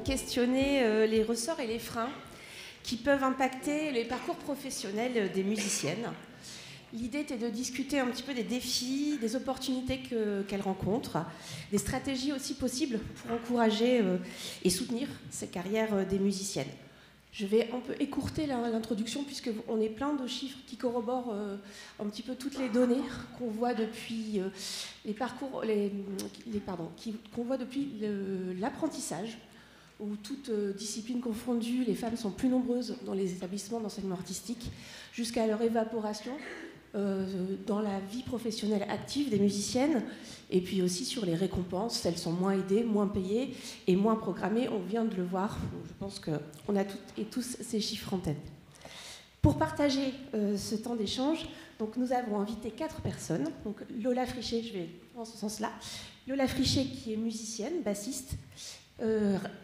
questionner les ressorts et les freins qui peuvent impacter les parcours professionnels des musiciennes. L'idée était de discuter un petit peu des défis, des opportunités qu'elles rencontrent, des stratégies aussi possibles pour encourager et soutenir ces carrières des musiciennes. Je vais un peu écourter l'introduction puisqu'on est plein de chiffres qui corroborent un petit peu toutes les données qu'on voit depuis les parcours, qu'on voit depuis l'apprentissage, où toutes disciplines confondues, les femmes sont plus nombreuses dans les établissements d'enseignement artistique, jusqu'à leur évaporation dans la vie professionnelle active des musiciennes, et puis aussi sur les récompenses. Elles sont moins aidées, moins payées et moins programmées. On vient de le voir. Je pense qu'on a toutes et tous ces chiffres en tête. Pour partager ce temps d'échange, donc nous avons invité 4 personnes. Donc Lola Frichet, je vais dans ce sens-là. Lola Frichet, qui est musicienne, bassiste.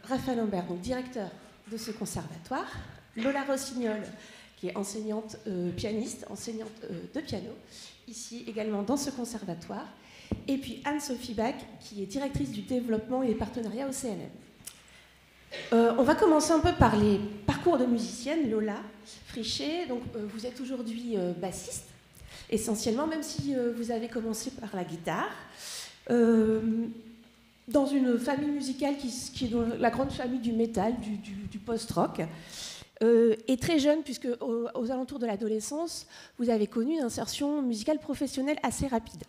Raphaël Humbert, donc directeur de ce conservatoire. Lola Rossignol, qui est enseignante pianiste, enseignante de piano, ici également dans ce conservatoire. Et puis Anne-Sophie Bach, qui est directrice du développement et des partenariats au CNM. On va commencer un peu par les parcours de musicienne. Lola Frichet, donc vous êtes aujourd'hui bassiste, essentiellement, même si vous avez commencé par la guitare. Dans une famille musicale qui est dans la grande famille du métal, du post-rock. Et très jeune, puisque aux alentours de l'adolescence, vous avez connu une insertion musicale professionnelle assez rapide.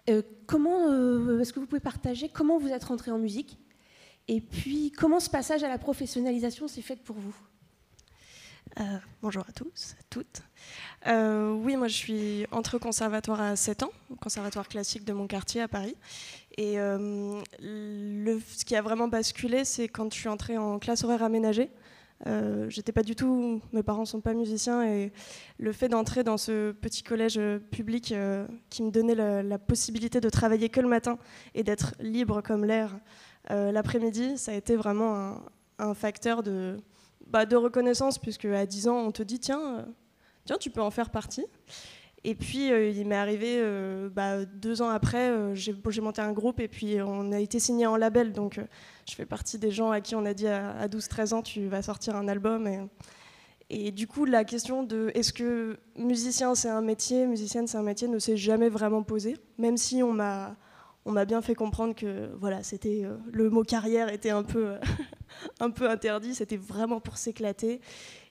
Est-ce que vous pouvez partager comment vous êtes rentrée en musique? Et puis, comment ce passage à la professionnalisation s'est fait pour vous? Bonjour à tous, à toutes. Oui, moi je suis entrée au conservatoire à 7 ans, au conservatoire classique de mon quartier à Paris. Et ce qui a vraiment basculé, c'est quand je suis entrée en classe horaire aménagée. J'étais pas du tout, mes parents sont pas musiciens, et le fait d'entrer dans ce petit collège public qui me donnait la possibilité de travailler que le matin et d'être libre comme l'air l'après-midi, ça a été vraiment un facteur de reconnaissance, puisque à 10 ans on te dit tiens tu peux en faire partie. Et puis il m'est arrivé 2 ans après, j'ai monté un groupe et puis on a été signé en label, donc je fais partie des gens à qui on a dit à 12-13 ans tu vas sortir un album. Et du coup la question de est-ce que musicien c'est un métier, musicienne c'est un métier ne s'est jamais vraiment posée, même si on m'a bien fait comprendre que voilà, c'était le mot carrière était un peu un peu interdit, c'était vraiment pour s'éclater.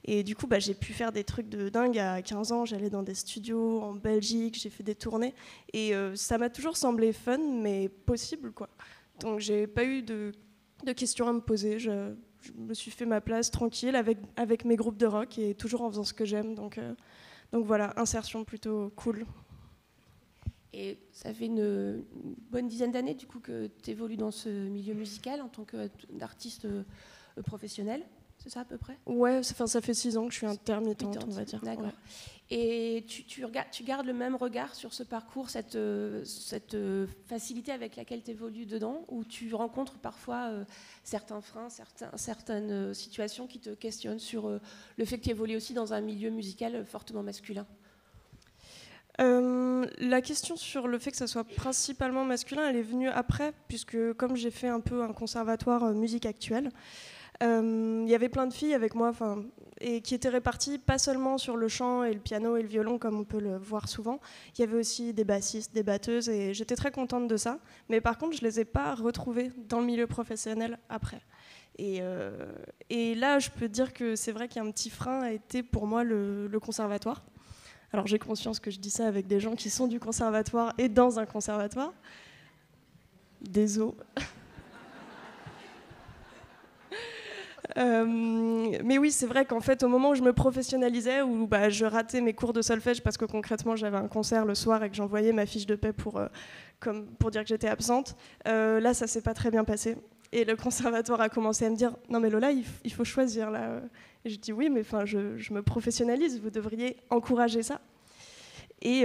Et du coup, j'ai pu faire des trucs de dingue. À 15 ans, j'allais dans des studios en Belgique, j'ai fait des tournées. Et ça m'a toujours semblé fun, mais possible, quoi. Donc, j'ai pas eu de questions à me poser. Je me suis fait ma place tranquille avec mes groupes de rock et toujours en faisant ce que j'aime. Donc voilà, insertion plutôt cool. Et ça fait une bonne dizaine d'années, du coup, que tu évolues dans ce milieu musical en tant qu'artiste professionnel. C'est ça à peu près? Ouais, ça fait 6 ans que je suis intermittente, on va dire. D'accord. Ouais. Et tu gardes le même regard sur ce parcours, cette facilité avec laquelle tu évolues dedans, ou tu rencontres parfois certains freins, certaines situations qui te questionnent sur le fait que tu évolues aussi dans un milieu musical fortement masculin? La question sur le fait que ça soit principalement masculin, elle est venue après, puisque comme j'ai fait un peu un conservatoire musique actuelle, il y avait plein de filles avec moi, et qui étaient réparties pas seulement sur le chant et le piano et le violon comme on peut le voir souvent. Il y avait aussi des bassistes, des batteuses, et j'étais très contente de ça. Mais par contre, je les ai pas retrouvées dans le milieu professionnel après. Et là, je peux dire que c'est vrai qu'il y a un petit frein a été pour moi le conservatoire. Alors j'ai conscience que je dis ça avec des gens qui sont du conservatoire et dans un conservatoire. Désolé. Mais oui, c'est vrai qu'en fait, au moment où je me professionnalisais, où je ratais mes cours de solfège parce que concrètement j'avais un concert le soir et que j'envoyais ma fiche de paie pour dire que j'étais absente, là ça s'est pas très bien passé. Et le conservatoire a commencé à me dire non mais Lola, il faut choisir là. Et je dis oui, mais je me professionnalise, vous devriez encourager ça. Et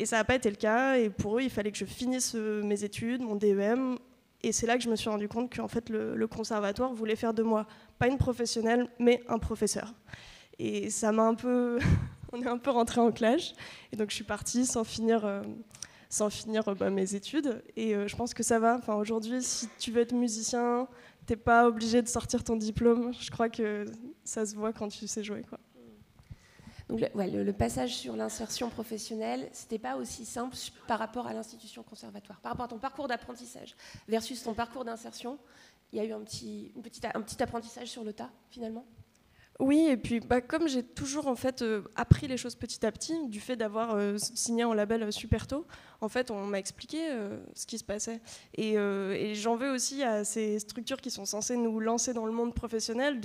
ça n'a pas été le cas. Et pour eux, il fallait que je finisse mes études, mon DEM. Et c'est là que je me suis rendu compte qu'en fait, le conservatoire voulait faire de moi, pas une professionnelle, mais un professeur. Et ça m'a un peu... On est un peu rentré en clash. Et donc, je suis partie sans finir mes études. Et je pense que ça va. Enfin, aujourd'hui, si tu veux être musicien, t'es pas obligé de sortir ton diplôme. Je crois que ça se voit quand tu sais jouer, quoi. Donc le passage sur l'insertion professionnelle, c'était pas aussi simple par rapport à l'institution conservatoire, par rapport à ton parcours d'apprentissage versus ton parcours d'insertion. Il y a eu un petit apprentissage sur le tas, finalement. Oui, et puis comme j'ai toujours en fait appris les choses petit à petit, du fait d'avoir signé en label super tôt, en fait on m'a expliqué ce qui se passait. Et j'en veux aussi à ces structures qui sont censées nous lancer dans le monde professionnel.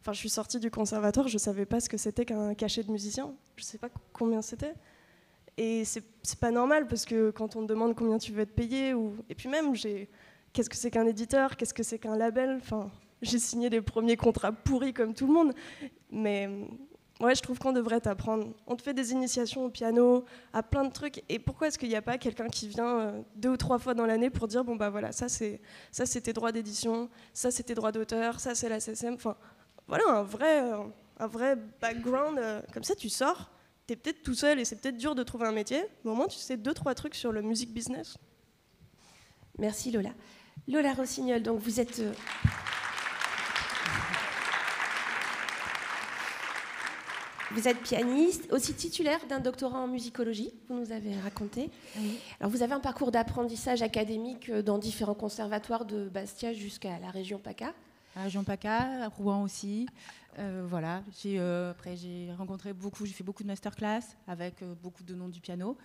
Enfin, je suis sortie du conservatoire, je savais pas ce que c'était qu'un cachet de musicien, je sais pas combien c'était. Et c'est pas normal parce que quand on te demande combien tu veux être payé, et puis même qu'est-ce que c'est qu'un éditeur, qu'est-ce que c'est qu'un label, enfin. J'ai signé les premiers contrats pourris comme tout le monde. Mais ouais, je trouve qu'on devrait t'apprendre. On te fait des initiations au piano, à plein de trucs. Et pourquoi est-ce qu'il n'y a pas quelqu'un qui vient 2 ou 3 fois dans l'année pour dire, bon bah voilà, ça c'est tes droits d'édition, ça c'est tes droits d'auteur, ça c'est la SSM. Enfin, voilà, un vrai background. Comme ça, tu sors, t'es peut-être tout seul et c'est peut-être dur de trouver un métier. Mais au moins, tu sais 2-3 trucs sur le music business. Merci Lola. Lola Rossignol, donc vous êtes... Vous êtes pianiste, aussi titulaire d'un doctorat en musicologie, vous nous avez raconté. Oui. Alors vous avez un parcours d'apprentissage académique dans différents conservatoires de Bastia jusqu'à la région PACA. La région PACA, à Rouen aussi. Voilà. Après j'ai fait beaucoup de masterclass avec beaucoup de noms du piano.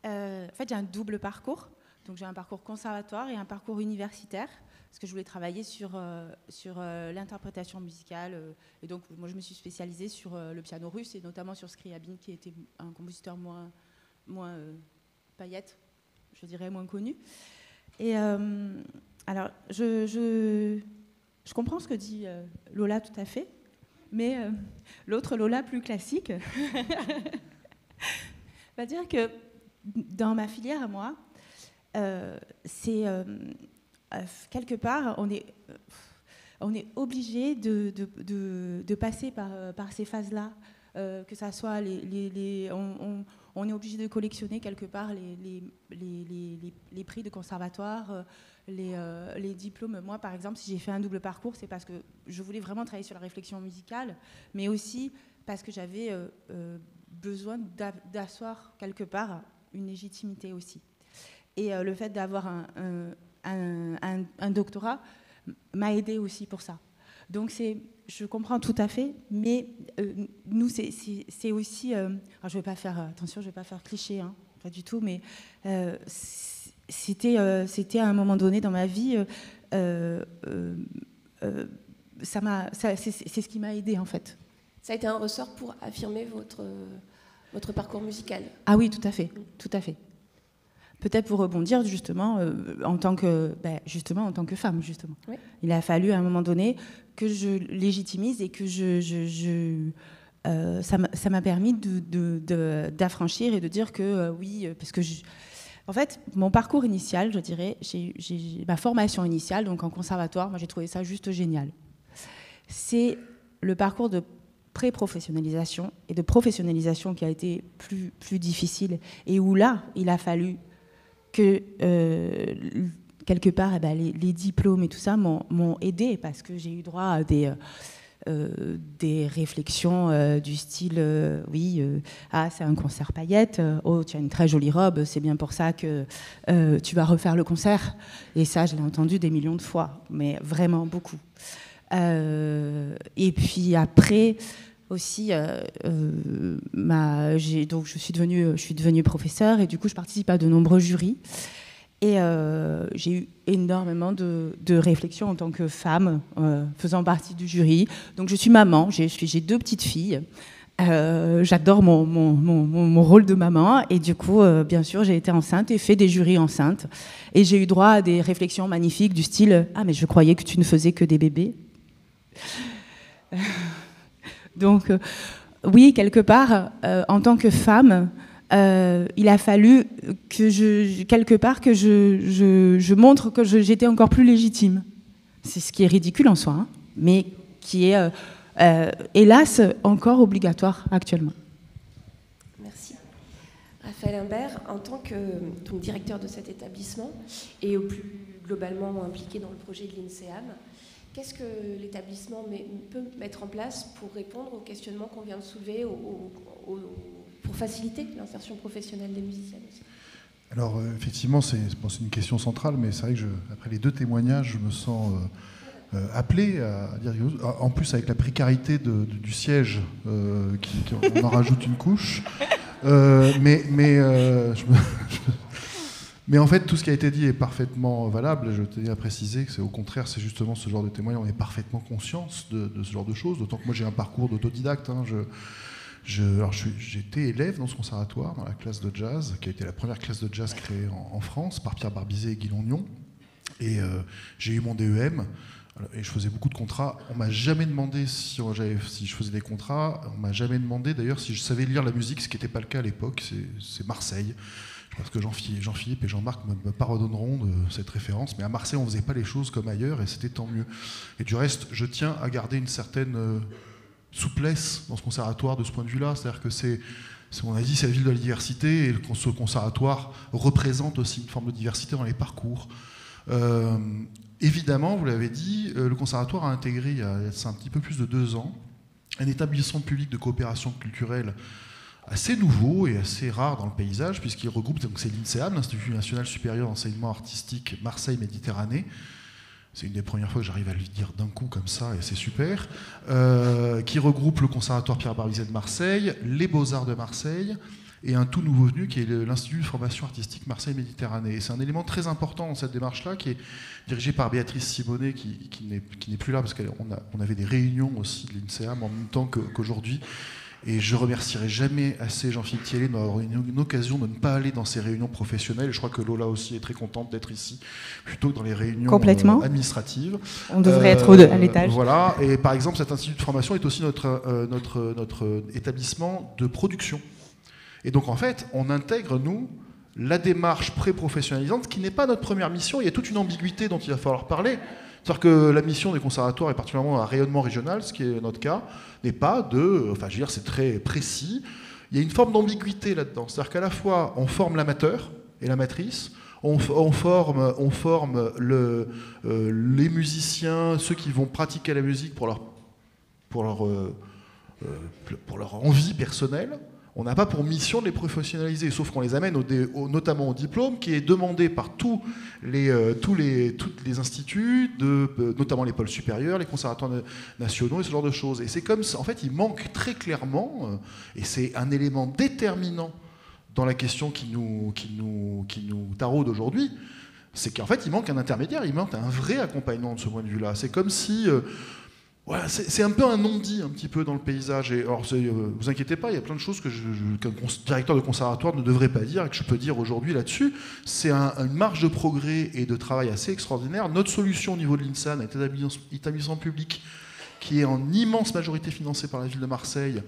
En fait, j'ai un double parcours. Donc j'ai un parcours conservatoire et un parcours universitaire. Parce que je voulais travailler sur l'interprétation musicale. Et donc, moi, je me suis spécialisée sur le piano russe et notamment sur Scriabine, qui était un compositeur moins paillette, je dirais moins connu. Et alors, je comprends ce que dit Lola tout à fait, mais l'autre Lola plus classique va dire que dans ma filière à moi, c'est... quelque part, on est obligé de passer par ces phases-là, que ça soit on est obligé de collectionner quelque part les prix de conservatoire, les diplômes. Moi, par exemple, si j'ai fait un double parcours, c'est parce que je voulais vraiment travailler sur la réflexion musicale, mais aussi parce que j'avais besoin d'asseoir quelque part une légitimité aussi. Et le fait d'avoir un doctorat m'a aidé aussi pour ça. Donc je comprends tout à fait, mais nous c'est aussi, alors je vais pas faire cliché, hein, pas du tout, mais c'était à un moment donné dans ma vie, c'est ce qui m'a aidé en fait. Ça a été un ressort pour affirmer votre parcours musical. Ah oui, tout à fait, tout à fait. Peut-être pour rebondir justement en tant que femme justement. Oui. Il a fallu à un moment donné que je légitimise et que ça m'a permis d'affranchir et de dire que oui, parce que en fait mon parcours initial, je dirais, j'ai ma formation initiale donc en conservatoire, moi j'ai trouvé ça juste génial. C'est le parcours de pré-professionnalisation et de professionnalisation qui a été plus difficile et où là il a fallu que quelque part les diplômes et tout ça m'ont aidé parce que j'ai eu droit à des réflexions du style c'est un concert paillette, oh tu as une très jolie robe, c'est bien pour ça que tu vas refaire le concert. Et ça je l'ai entendu des millions de fois, mais vraiment beaucoup. Et puis après aussi, donc je suis devenue professeure et du coup je participe à de nombreux jurys et j'ai eu énormément de réflexions en tant que femme faisant partie du jury. Donc je suis maman, j'ai 2 petites filles, j'adore mon rôle de maman et du coup bien sûr j'ai été enceinte et fait des jurys enceintes et j'ai eu droit à des réflexions magnifiques du style « Ah mais je croyais que tu ne faisais que des bébés ». Donc, oui, quelque part, en tant que femme, il a fallu que je montre que j'étais encore plus légitime. C'est ce qui est ridicule en soi, hein, mais qui est, hélas, encore obligatoire actuellement. Merci. Raphaël Imbert, en tant que directeur de cet établissement et au plus globalement impliqué dans le projet de l'INSEAM, qu'est-ce que l'établissement peut mettre en place pour répondre aux questionnements qu'on vient de soulever, pour faciliter l'insertion professionnelle des musiciennes aussi? Alors effectivement, c'est une question centrale, mais c'est vrai que après les deux témoignages, je me sens appelé à dire, en plus avec la précarité du siège, on en rajoute une couche. Mais en fait, tout ce qui a été dit est parfaitement valable. Je tenais à préciser que au contraire, c'est justement ce genre de témoignage, on est parfaitement conscience de ce genre de choses, d'autant que moi j'ai un parcours d'autodidacte. Hein. J'étais élève dans ce conservatoire, dans la classe de jazz, qui a été la première classe de jazz créée en France par Pierre Barbizet et Guy Longnon. Et j'ai eu mon DEM, et je faisais beaucoup de contrats. On m'a jamais demandé si je faisais des contrats, on m'a jamais demandé d'ailleurs si je savais lire la musique, ce qui n'était pas le cas à l'époque, c'est Marseille. Parce que Jean-Philippe et Jean-Marc me pardonneront de cette référence, mais à Marseille, on ne faisait pas les choses comme ailleurs, et c'était tant mieux. Et du reste, je tiens à garder une certaine souplesse dans ce conservatoire de ce point de vue-là. C'est-à-dire que on a dit, c'est la ville de la diversité, et ce conservatoire représente aussi une forme de diversité dans les parcours. Évidemment, vous l'avez dit, le conservatoire a intégré, il y a un petit peu plus de 2 ans, un établissement public de coopération culturelle assez nouveau et assez rare dans le paysage, puisqu'il regroupe, donc c'est l'INSEAM, l'Institut National Supérieur d'Enseignement Artistique Marseille-Méditerranée. C'est une des premières fois que j'arrive à le dire d'un coup comme ça, et c'est super. Qui regroupe le Conservatoire Pierre Barbizet de Marseille, les Beaux-Arts de Marseille, et un tout nouveau venu qui est l'Institut de formation artistique Marseille-Méditerranée. Et c'est un élément très important dans cette démarche-là, qui est dirigé par Béatrice Simonet, qui n'est plus là, parce qu'on avait des réunions aussi de l'INSEAM en même temps qu'aujourd'hui. Et je remercierai jamais assez Jean-Philippe Thiellet de m'avoir une occasion de ne pas aller dans ces réunions professionnelles. Et je crois que Lola aussi est très contente d'être ici, plutôt que dans les réunions administratives. On devrait être à l'étage. Voilà. Et par exemple, cet institut de formation est aussi notre établissement de production. Et donc, en fait, on intègre, nous, la démarche pré-professionnalisante, qui n'est pas notre première mission. Il y a toute une ambiguïté dont il va falloir parler. C'est-à-dire que la mission des conservatoires, et particulièrement un rayonnement régional, ce qui est notre cas, n'est pas c'est très précis. Il y a une forme d'ambiguïté là-dedans. C'est-à-dire qu'à la fois, on forme l'amateur et l'amatrice, on forme les musiciens, ceux qui vont pratiquer la musique pour leur envie personnelle. On n'a pas pour mission de les professionnaliser, sauf qu'on les amène notamment au diplôme, qui est demandé par tous les instituts, notamment les pôles supérieurs, les conservatoires nationaux et ce genre de choses. Et c'est comme ça, en fait, il manque très clairement, et c'est un élément déterminant dans la question qui nous taraude aujourd'hui, c'est qu'en fait, il manque un intermédiaire, il manque un vrai accompagnement de ce point de vue-là. C'est comme si... Voilà, c'est un peu un non-dit un petit peu dans le paysage. Et alors, vous inquiétez pas, il y a plein de choses qu'un directeur de conservatoire ne devrait pas dire et que je peux dire aujourd'hui là-dessus. C'est une marge de progrès et de travail assez extraordinaire. Notre solution au niveau de l'INSAN est un établissement public qui est en immense majorité financé par la ville de Marseille,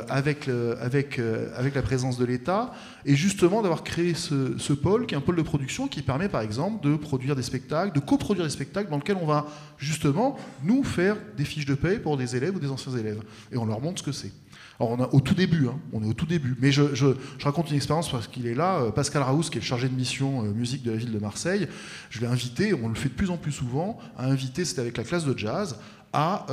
avec la présence de l'État, et justement d'avoir créé ce pôle, qui est un pôle de production, qui permet par exemple de produire des spectacles, de coproduire des spectacles dans lesquels on va justement nous faire des fiches de paie pour des élèves ou des anciens élèves, et on leur montre ce que c'est. Alors on est au tout début, mais je raconte une expérience parce qu'il est là. Pascal Raouz, qui est le chargé de mission musique de la ville de Marseille, je l'ai invité, on le fait de plus en plus souvent, c'était avec la classe de jazz, à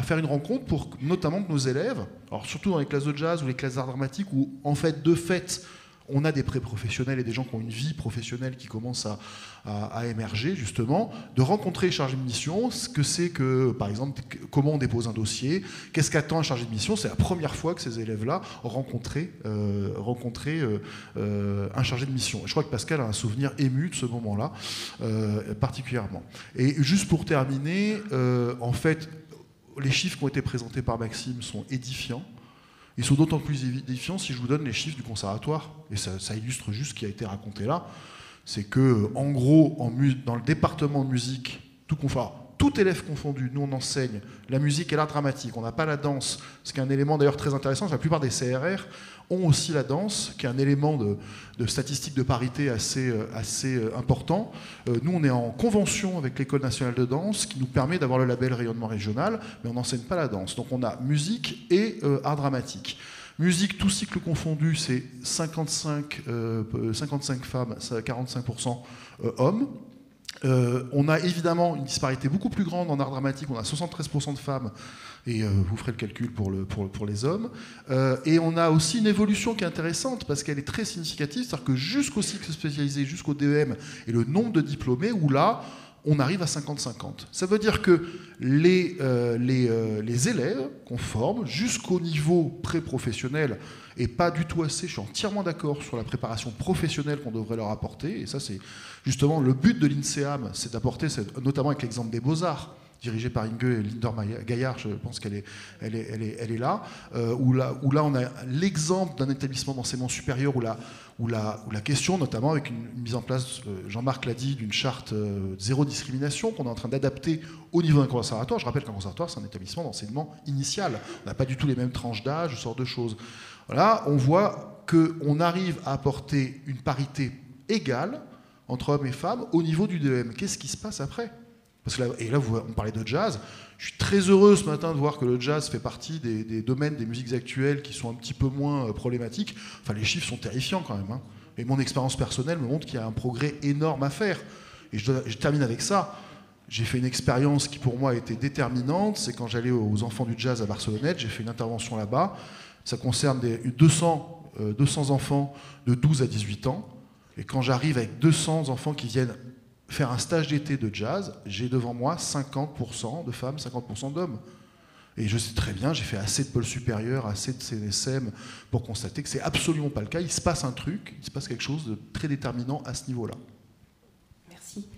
faire une rencontre pour notamment que nos élèves, alors surtout dans les classes de jazz ou les classes d'art dramatique, où en fait, de fait, on a des pré-professionnels et des gens qui ont une vie professionnelle qui commence à émerger, justement, de rencontrer les chargés de mission, ce que c'est que, par exemple, comment on dépose un dossier, qu'est-ce qu'attend un chargé de mission. C'est la première fois que ces élèves-là ont rencontré un chargé de mission. Et je crois que Pascal a un souvenir ému de ce moment-là, particulièrement. Et juste pour terminer, en fait, les chiffres qui ont été présentés par Maxime sont édifiants. Ils sont d'autant plus édifiants si je vous donne les chiffres du conservatoire, et ça illustre juste ce qui a été raconté là. C'est que, en gros, dans le département de musique, tout élève confondu, nous on enseigne la musique et l'art dramatique, on n'a pas la danse, ce qui est un élément d'ailleurs très intéressant. La plupart des CRR ont aussi la danse, qui est un élément de statistique de parité assez important. Nous, on est en convention avec l'École nationale de danse, qui nous permet d'avoir le label rayonnement régional, mais on n'enseigne pas la danse. Donc on a musique et art dramatique. Musique, tout cycle confondu, c'est 55 femmes, 45% hommes. On a évidemment une disparité beaucoup plus grande en art dramatique. On a 73% de femmes, et vous ferez le calcul pour les hommes. Et on a aussi une évolution qui est intéressante parce qu'elle est très significative, c'est-à-dire que jusqu'au cycle spécialisé, jusqu'au DEM, et le nombre de diplômés, où là, on arrive à 50-50. Ça veut dire que les élèves qu'on forme jusqu'au niveau pré-professionnel, et pas du tout assez, je suis entièrement d'accord sur la préparation professionnelle qu'on devrait leur apporter, et ça c'est justement le but de l'INSEAM, c'est d'apporter, notamment avec l'exemple des Beaux-Arts, dirigé par Inge Linder-Gaillard, je pense qu'elle est là, où là on a l'exemple d'un établissement d'enseignement supérieur où la question, notamment avec une mise en place, Jean-Marc l'a dit, d'une charte zéro discrimination qu'on est en train d'adapter au niveau d'un conservatoire. Je rappelle qu'un conservatoire, c'est un établissement d'enseignement initial. On n'a pas du tout les mêmes tranches d'âge, ce genre de choses. Voilà, on voit qu'on arrive à apporter une parité égale entre hommes et femmes au niveau du DEM. Qu'est-ce qui se passe après ? Parce que là, on parlait de jazz. Je suis très heureux ce matin de voir que le jazz fait partie des domaines des musiques actuelles qui sont un petit peu moins problématiques. Enfin, les chiffres sont terrifiants quand même. Et mon expérience personnelle me montre qu'il y a un progrès énorme à faire. Et je termine avec ça. J'ai fait une expérience qui pour moi a été déterminante. C'est quand j'allais aux Enfants du Jazz à Barcelonnette. J'ai fait une intervention là-bas. Ça concerne 200 enfants de 12 à 18 ans. Et quand j'arrive avec 200 enfants qui viennent faire un stage d'été de jazz, j'ai devant moi 50% de femmes, 50% d'hommes. Et je sais très bien, j'ai fait assez de pôles supérieurs, assez de CNSM pour constater que c'est absolument pas le cas. Il se passe un truc, il se passe quelque chose de très déterminant à ce niveau-là. Merci.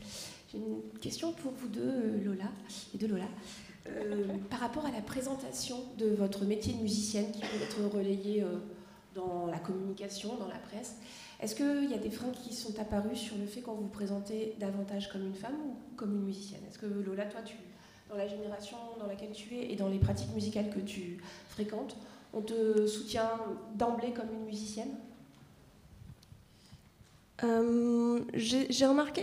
J'ai une question pour vous deux, Lola et de Lola. Par rapport à la présentation de votre métier de musicienne qui peut être relayé dans la communication, dans la presse, est-ce qu'il y a des freins qui sont apparus sur le fait qu'on vous présentez davantage comme une femme ou comme une musicienne ? Est-ce que Lola, toi, dans la génération dans laquelle tu es et dans les pratiques musicales que tu fréquentes, on te soutient d'emblée comme une musicienne ? J'ai remarqué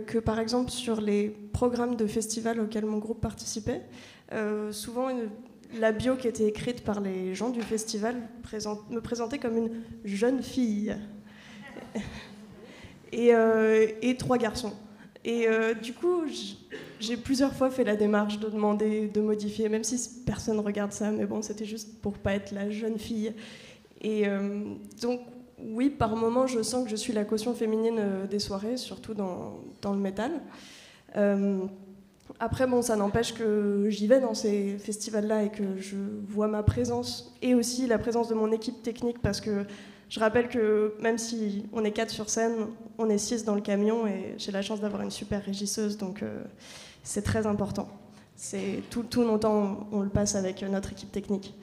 que, par exemple, sur les programmes de festivals auxquels mon groupe participait, souvent la bio qui était écrite par les gens du festival me présentait comme une jeune fille et 3 garçons. Et du coup, j'ai plusieurs fois fait la démarche de demander de modifier, même si personne ne regarde ça, mais bon, c'était juste pour pas être la jeune fille. Et donc, oui, par moments, je sens que je suis la caution féminine des soirées, surtout dans le métal. Après, bon, ça n'empêche que j'y vais dans ces festivals-là et que je vois ma présence et aussi la présence de mon équipe technique, parce que je rappelle que même si on est 4 sur scène, on est 6 dans le camion et j'ai la chance d'avoir une super régisseuse, donc c'est très important. Tout notre temps, on le passe avec notre équipe technique.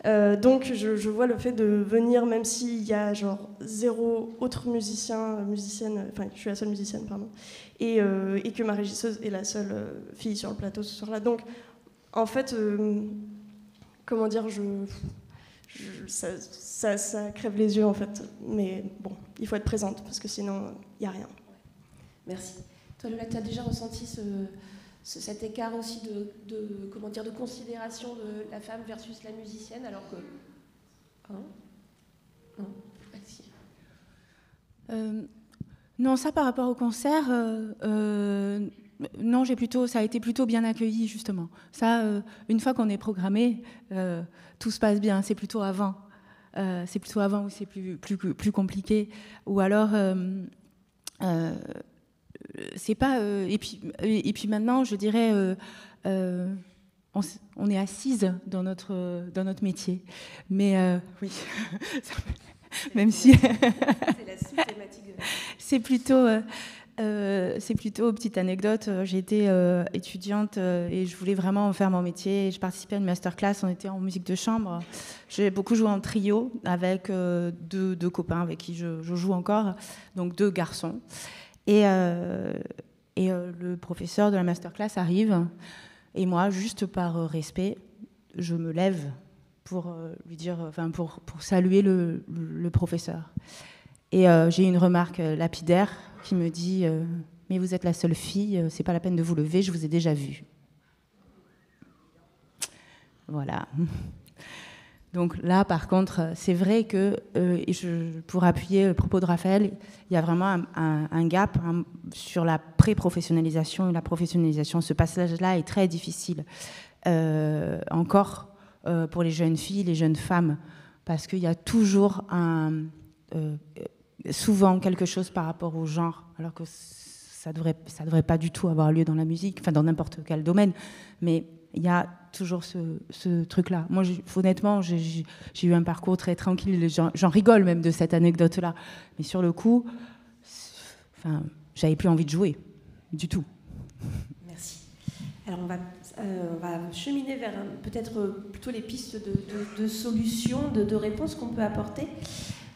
Donc je vois le fait de venir, même s'il y a genre 0 autre musicienne, enfin je suis la seule musicienne, pardon, et que ma régisseuse est la seule fille sur le plateau ce soir-là. Donc en fait, comment dire, ça crève les yeux en fait, mais bon, il faut être présente parce que sinon il n'y a rien. Merci. Toi Lola, tu as déjà ressenti cet écart aussi de considération de la femme versus la musicienne, alors que... Non, non, ça par rapport au concert, non, ça a été plutôt bien accueilli justement. Ça, une fois qu'on est programmé, tout se passe bien. C'est plutôt avant où c'est plus compliqué. Ou alors, c'est pas. Et puis maintenant, je dirais, on est assise dans notre métier. Mais oui, même si c'est la sous-thématique. C'est plutôt petite anecdote. J'étais étudiante et je voulais vraiment faire mon métier. Je participais à une masterclass. On était en musique de chambre. J'ai beaucoup joué en trio avec deux copains avec qui je joue encore, donc 2 garçons. Et le professeur de la masterclass arrive. Et moi, juste par respect, je me lève pour lui dire, pour saluer le professeur. Et j'ai une remarque lapidaire qui me dit mais vous êtes la seule fille, c'est pas la peine de vous lever, je vous ai déjà vue. Voilà. Donc là, par contre, c'est vrai que, pour appuyer le propos de Raphaël, il y a vraiment un gap sur la pré-professionnalisation et la professionnalisation. Ce passage-là est très difficile, encore pour les jeunes filles, les jeunes femmes, parce qu'il y a toujours souvent quelque chose par rapport au genre, alors que ça devrait pas du tout avoir lieu dans la musique, enfin dans n'importe quel domaine, mais il y a toujours ce truc-là. Moi, honnêtement, j'ai eu un parcours très tranquille, j'en rigole même de cette anecdote-là, mais sur le coup, enfin, j'avais plus envie de jouer, du tout. Merci. Alors on va cheminer vers peut-être plutôt les pistes de solutions, de réponses qu'on peut apporter.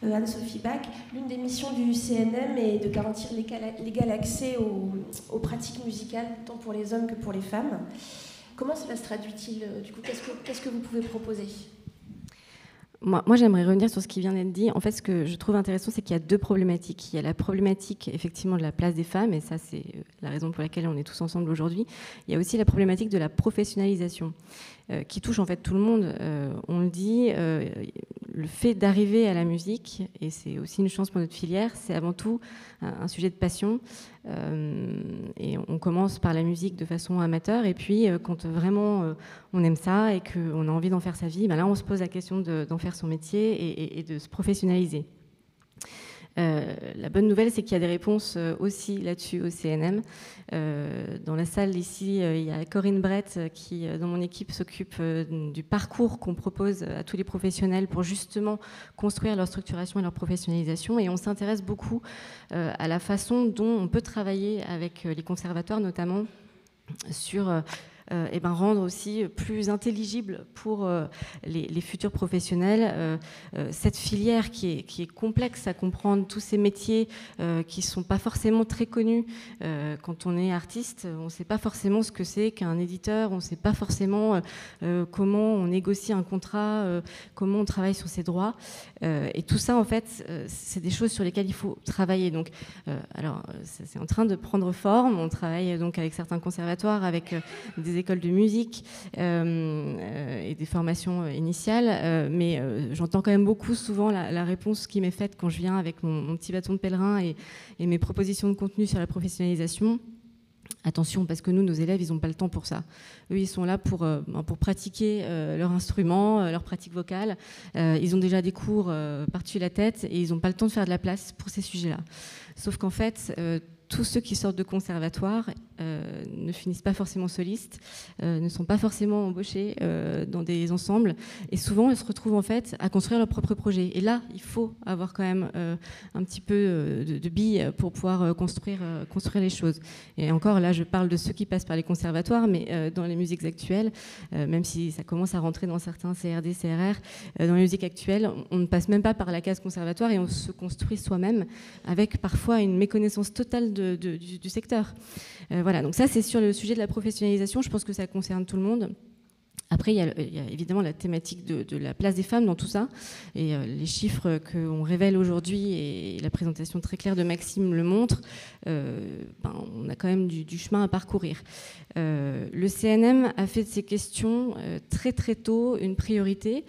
Anne-Sophie Bach, l'une des missions du CNM est de garantir l'égal accès aux pratiques musicales, tant pour les hommes que pour les femmes. Comment cela se traduit-il du coup, qu'est-ce que vous pouvez proposer ? Moi, j'aimerais revenir sur ce qui vient d'être dit. En fait, ce que je trouve intéressant, c'est qu'il y a deux problématiques. Il y a la problématique, effectivement, de la place des femmes, et ça, c'est la raison pour laquelle on est tous ensemble aujourd'hui. Il y a aussi la problématique de la professionnalisation, qui touche en fait tout le monde. On le dit, le fait d'arriver à la musique, et c'est aussi une chance pour notre filière, c'est avant tout un sujet de passion. Et on commence par la musique de façon amateur, et puis quand vraiment on aime ça et qu'on a envie d'en faire sa vie, ben là on se pose la question d'en faire son métier et de se professionnaliser. La bonne nouvelle, c'est qu'il y a des réponses aussi là-dessus au CNM. Dans la salle ici, il y a Corinne Brett qui, dans mon équipe, s'occupe du parcours qu'on propose à tous les professionnels pour justement construire leur structuration et leur professionnalisation. Et on s'intéresse beaucoup à la façon dont on peut travailler avec les conservatoires, notamment sur rendre aussi plus intelligible pour les futurs professionnels cette filière qui est complexe à comprendre, tous ces métiers qui ne sont pas forcément très connus. Quand on est artiste, on ne sait pas forcément ce que c'est qu'un éditeur, on ne sait pas forcément comment on négocie un contrat, comment on travaille sur ses droits. Et tout ça, en fait, c'est des choses sur lesquelles il faut travailler. Donc, c'est en train de prendre forme. On travaille donc avec certains conservatoires, avec des écoles de musique et des formations initiales, mais j'entends quand même beaucoup souvent la réponse qui m'est faite quand je viens avec mon petit bâton de pèlerin et mes propositions de contenu sur la professionnalisation. Attention, parce que nous, nos élèves, ils n'ont pas le temps pour ça. Eux, ils sont là pour pratiquer leur instrument, leur pratique vocale. Ils ont déjà des cours par-dessus la tête et ils n'ont pas le temps de faire de la place pour ces sujets-là. Sauf qu'en fait, tous ceux qui sortent de conservatoire ne finissent pas forcément solistes, ne sont pas forcément embauchés dans des ensembles, et souvent ils se retrouvent en fait à construire leur propre projet. Et là, il faut avoir quand même un petit peu de billes pour pouvoir construire les choses. Et encore là, je parle de ceux qui passent par les conservatoires, mais dans les musiques actuelles, même si ça commence à rentrer dans certains CRD, CRR, dans les musiques actuelles, on ne passe même pas par la case conservatoire et on se construit soi-même avec parfois une méconnaissance totale du secteur. Voilà, donc ça c'est sur le sujet de la professionnalisation, je pense que ça concerne tout le monde. Après, il y a évidemment la thématique de la place des femmes dans tout ça, et les chiffres qu'on révèle aujourd'hui et la présentation très claire de Maxime le montre, on a quand même du chemin à parcourir. Le CNM a fait de ces questions très très tôt une priorité.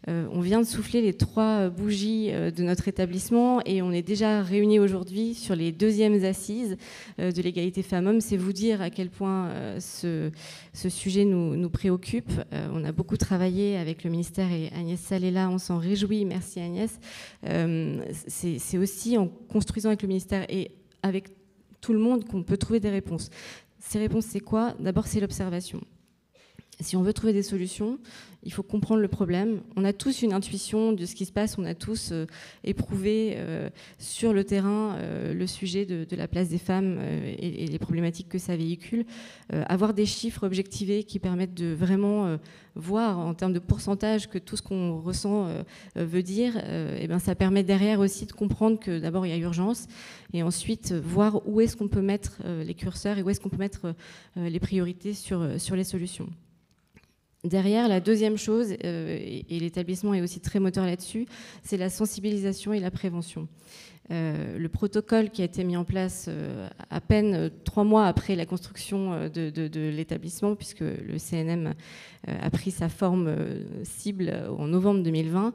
On vient de souffler les 3 bougies de notre établissement et on est déjà réunis aujourd'hui sur les 2e assises de l'égalité femmes-hommes. C'est vous dire à quel point ce sujet nous préoccupe. On a beaucoup travaillé avec le ministère et Agnès Sall est là, on s'en réjouit. Merci Agnès. C'est aussi en construisant avec le ministère et avec tout le monde qu'on peut trouver des réponses. Ces réponses, c'est quoi ? D'abord, c'est l'observation. Si on veut trouver des solutions, il faut comprendre le problème. On a tous une intuition de ce qui se passe, on a tous éprouvé sur le terrain le sujet de la place des femmes et les problématiques que ça véhicule. Avoir des chiffres objectivés qui permettent de vraiment voir en termes de pourcentage que tout ce qu'on ressent veut dire, ça permet derrière aussi de comprendre que d'abord il y a urgence et ensuite voir où est-ce qu'on peut mettre les curseurs et où est-ce qu'on peut mettre les priorités sur les solutions. Derrière, la deuxième chose, et l'établissement est aussi très moteur là-dessus, c'est la sensibilisation et la prévention. Le protocole qui a été mis en place à peine 3 mois après la construction de l'établissement, puisque le CNM a pris sa forme cible en novembre 2020,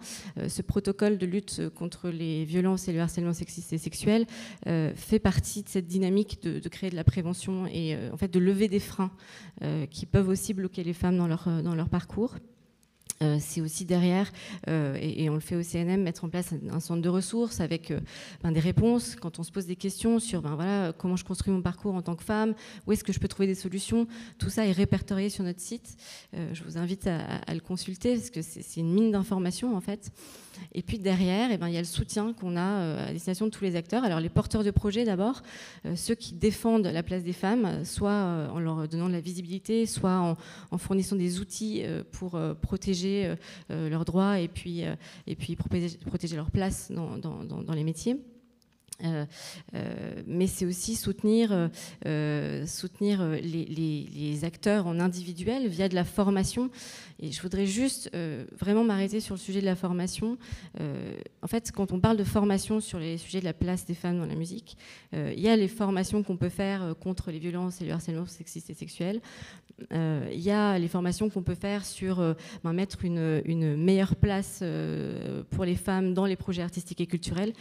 ce protocole de lutte contre les violences et le harcèlement sexiste et sexuel fait partie de cette dynamique de créer de la prévention et en fait de lever des freins qui peuvent aussi bloquer les femmes dans leur parcours. C'est aussi derrière, et on le fait au CNM, mettre en place un centre de ressources avec des réponses quand on se pose des questions sur voilà, comment je construis mon parcours en tant que femme, où est-ce que je peux trouver des solutions. Tout ça est répertorié sur notre site. Je vous invite à le consulter parce que c'est une mine d'informations en fait. Et puis derrière, il y a le soutien qu'on a à destination de tous les acteurs. Alors les porteurs de projets d'abord, ceux qui défendent la place des femmes, soit en leur donnant de la visibilité, soit en fournissant des outils pour protéger leurs droits et puis protéger leur place dans les métiers. Mais c'est aussi soutenir les acteurs en individuel via de la formation. Et je voudrais juste vraiment m'arrêter sur le sujet de la formation. En fait, quand on parle de formation sur les sujets de la place des femmes dans la musique, il y a les formations qu'on peut faire contre les violences et le harcèlement sexiste et sexuel. Il y a les formations qu'on peut faire sur mettre une meilleure place pour les femmes dans les projets artistiques et culturels.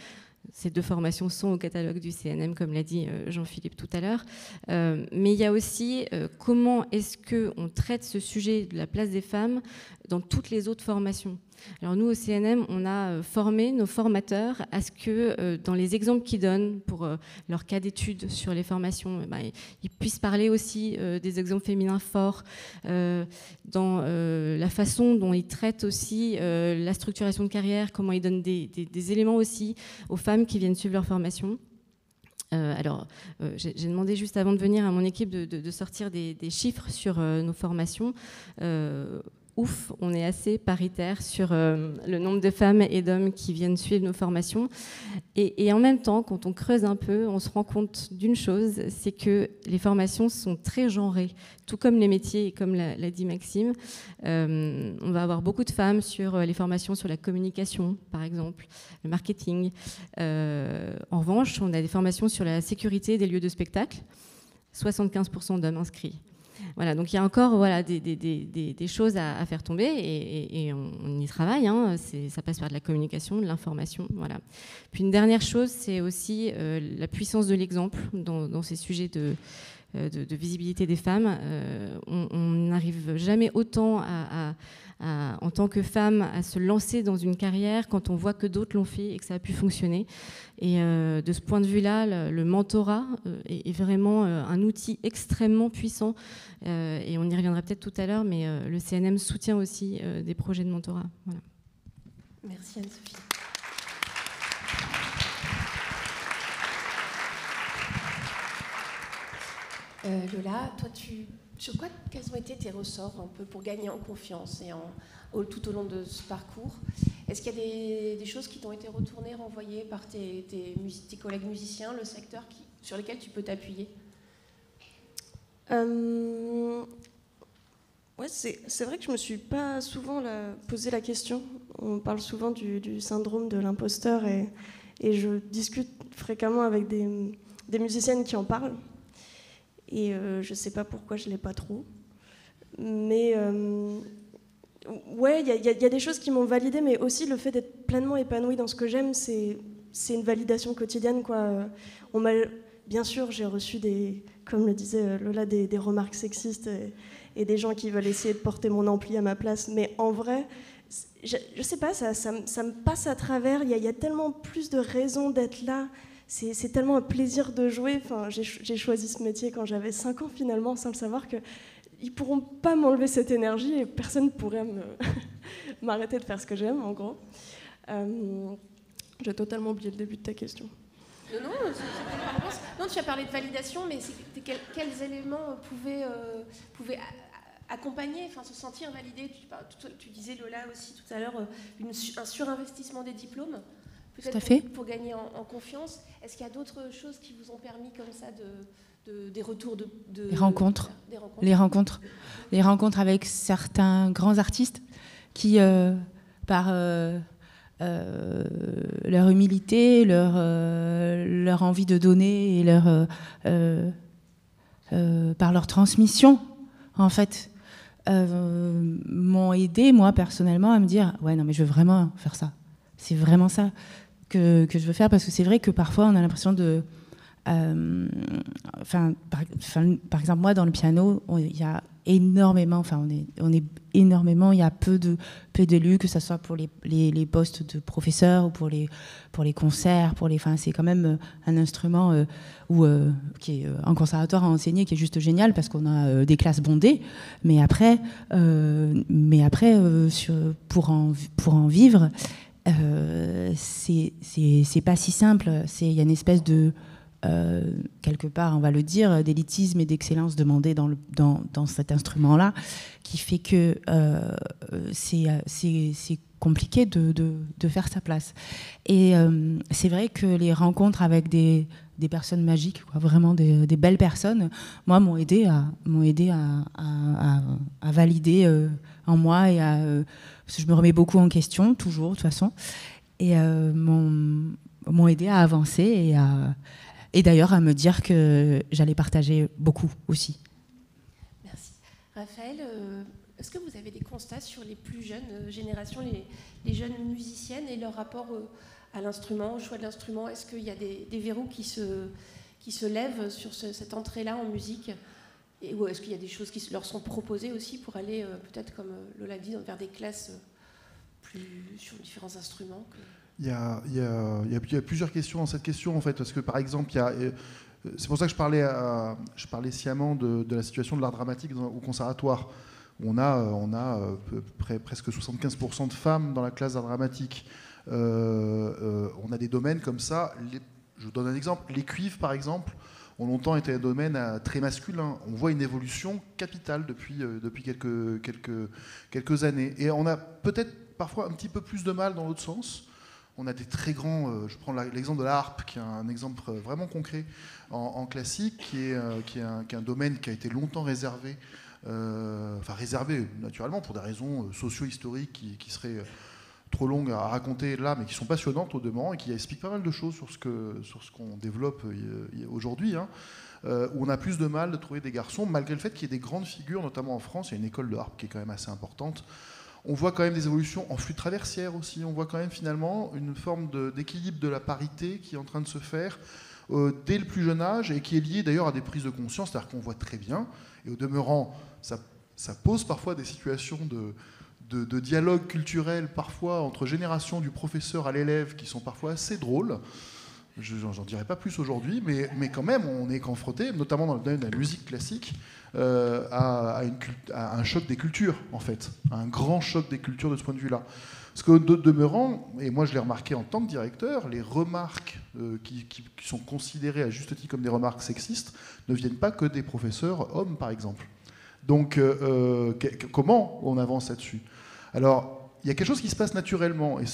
Ces 2 formations sont au catalogue du CNM, comme l'a dit Jean-Philippe tout à l'heure. Mais il y a aussi comment est-ce qu'on traite ce sujet de la place des femmes dans toutes les autres formations. Alors nous, au CNM, on a formé nos formateurs à ce que, dans les exemples qu'ils donnent pour leur cas d'études sur les formations, ils puissent parler aussi des exemples féminins forts, dans la façon dont ils traitent aussi la structuration de carrière, comment ils donnent des éléments aussi aux femmes qui viennent suivre leur formation. J'ai demandé juste avant de venir à mon équipe de sortir des chiffres sur nos formations. Ouf, on est assez paritaire sur le nombre de femmes et d'hommes qui viennent suivre nos formations. Et en même temps, quand on creuse un peu, on se rend compte d'une chose, c'est que les formations sont très genrées, tout comme les métiers et comme l'a dit Maxime. On va avoir beaucoup de femmes sur les formations sur la communication, par exemple, le marketing. En revanche, on a des formations sur la sécurité des lieux de spectacle, 75% d'hommes inscrits. Voilà, donc il y a encore des choses à faire tomber et on y travaille. Ça passe par de la communication, de l'information. Voilà. Puis une dernière chose, c'est aussi la puissance de l'exemple dans ces sujets de visibilité des femmes. On n'arrive jamais autant en tant que femme à se lancer dans une carrière quand on voit que d'autres l'ont fait et que ça a pu fonctionner. Et de ce point de vue-là, le mentorat est vraiment un outil extrêmement puissant. Et on y reviendra peut-être tout à l'heure, mais le CNM soutient aussi des projets de mentorat. Voilà. Merci Anne-Sophie. Lola, toi, quels ont été tes ressorts un peu pour gagner en confiance et tout au long de ce parcours? Est-ce qu'il y a des choses qui t'ont été retournées, renvoyées par tes collègues musiciens, le secteur sur lesquels tu peux t'appuyer? Ouais, c'est vrai que je me suis pas souvent posé la question. On parle souvent du syndrome de l'imposteur et je discute fréquemment avec des musiciennes qui en parlent. Et je sais pas pourquoi je l'ai pas trop. Mais ouais, il y a des choses qui m'ont validée, mais aussi le fait d'être pleinement épanouie dans ce que j'aime, c'est une validation quotidienne, quoi. Bien sûr, j'ai reçu comme le disait Lola, des remarques sexistes et des gens qui veulent essayer de porter mon ampli à ma place. Mais en vrai, je sais pas, ça me passe à travers. Il y a tellement plus de raisons d'être là. C'est tellement un plaisir de jouer. Enfin, j'ai choisi ce métier quand j'avais 5 ans, finalement, sans le savoir qu'ils ne pourront pas m'enlever cette énergie et personne ne pourrait m'arrêter de faire ce que j'aime, en gros. J'ai totalement oublié le début de ta question. Non, tu as parlé de validation, mais quels éléments pouvaient accompagner, se sentir validé? Tu disais, Lola, aussi tout à l'heure, un surinvestissement des diplômes. Peut-être pour gagner en confiance. Est-ce qu'il y a d'autres choses qui vous ont permis comme ça des retours Les rencontres. Les rencontres avec certains grands artistes qui, par leur humilité, leur envie de donner et par leur transmission, en fait, m'ont aidé, moi, personnellement, à me dire « Ouais, non, mais je veux vraiment faire ça. C'est vraiment ça que je veux faire. » Parce que c'est vrai que parfois, on a l'impression de... par exemple, moi, dans le piano, il y a énormément, on est énormément, il y a peu d'élus, que ce soit pour les postes de professeurs ou pour les concerts, c'est quand même un instrument qui est en conservatoire à enseigner, qui est juste génial parce qu'on a des classes bondées, mais après pour en vivre, c'est pas si simple. Il y a une espèce de quelque part, on va le dire, d'élitisme et d'excellence demandée dans cet instrument-là, qui fait que c'est compliqué de faire sa place. Et c'est vrai que les rencontres avec des personnes magiques, quoi, vraiment des belles personnes, moi, m'ont aidé à valider en moi et parce que je me remets beaucoup en question, toujours, de toute façon, et m'ont aidé à avancer et d'ailleurs à me dire que j'allais partager beaucoup aussi. Merci. Raphaël, est-ce que vous avez des constats sur les plus jeunes générations, les jeunes musiciennes et leur rapport à l'instrument, au choix de l'instrument? Est-ce qu'il y a des verrous qui se lèvent sur cette entrée-là en musique? Ou est-ce qu'il y a des choses qui leur sont proposées aussi pour aller, peut-être comme Lola dit, vers des classes sur différents instruments Il y a plusieurs questions dans cette question, en fait, parce que, par exemple, c'est pour ça que je parlais sciemment de la situation de l'art dramatique au conservatoire. On a presque 75% de femmes dans la classe d'art dramatique. On a des domaines comme ça. Je vous donne un exemple. Les cuivres, par exemple, ont longtemps été un domaine très masculin. On voit une évolution capitale depuis quelques années. Et on a peut-être parfois un petit peu plus de mal dans l'autre sens. On a des très grands, je prends l'exemple de la harpe, qui est un exemple vraiment concret en classique, qui est un domaine qui a été longtemps réservé, réservé naturellement pour des raisons socio-historiques qui seraient trop longues à raconter là, mais qui sont passionnantes au demeurant et qui expliquent pas mal de choses sur ce qu'on développe aujourd'hui, où on a plus de mal de trouver des garçons, malgré le fait qu'il y ait des grandes figures, notamment en France. Il y a une école de harpe qui est quand même assez importante. On voit quand même des évolutions en flûte traversière aussi. On voit quand même finalement une forme d'équilibre de la parité qui est en train de se faire dès le plus jeune âge et qui est lié d'ailleurs à des prises de conscience, c'est-à-dire qu'on voit très bien. Et au demeurant, ça pose parfois des situations de dialogue culturel, parfois entre générations du professeur à l'élève, qui sont parfois assez drôles. J'en dirai pas plus aujourd'hui, mais quand même, on est confronté, notamment dans le domaine de la musique classique, à un choc des cultures, en fait, à un grand choc des cultures de ce point de vue-là. Parce qu'au demeurant, et moi je l'ai remarqué en tant que directeur, les remarques qui sont considérées à juste titre comme des remarques sexistes ne viennent pas que des professeurs hommes, par exemple. Donc, comment on avance là-dessus? Alors, il y a quelque chose qui se passe naturellement. Et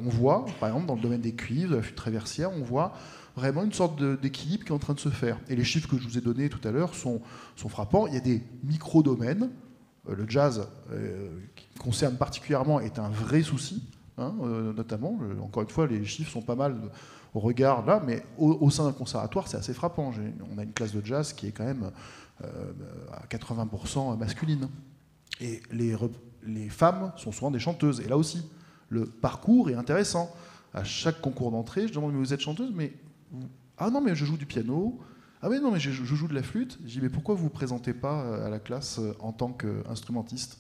on voit, par exemple, dans le domaine des cuivres, de la flûte traversière, on voit vraiment une sorte d'équilibre qui est en train de se faire. Et les chiffres que je vous ai donnés tout à l'heure sont frappants. Il y a des micro-domaines. Le jazz, qui me concerne particulièrement, est un vrai souci, notamment. Encore une fois, les chiffres sont pas mal au regard là, mais au sein d'un conservatoire, c'est assez frappant. On a une classe de jazz qui est quand même à 80% masculine. Et les femmes sont souvent des chanteuses. Et là aussi, le parcours est intéressant. À chaque concours d'entrée, je demande, mais vous êtes chanteuse? Ah non, mais je joue du piano. Ah oui, non, mais je joue de la flûte. Je dis, mais pourquoi vous ne vous présentez pas à la classe en tant qu'instrumentiste?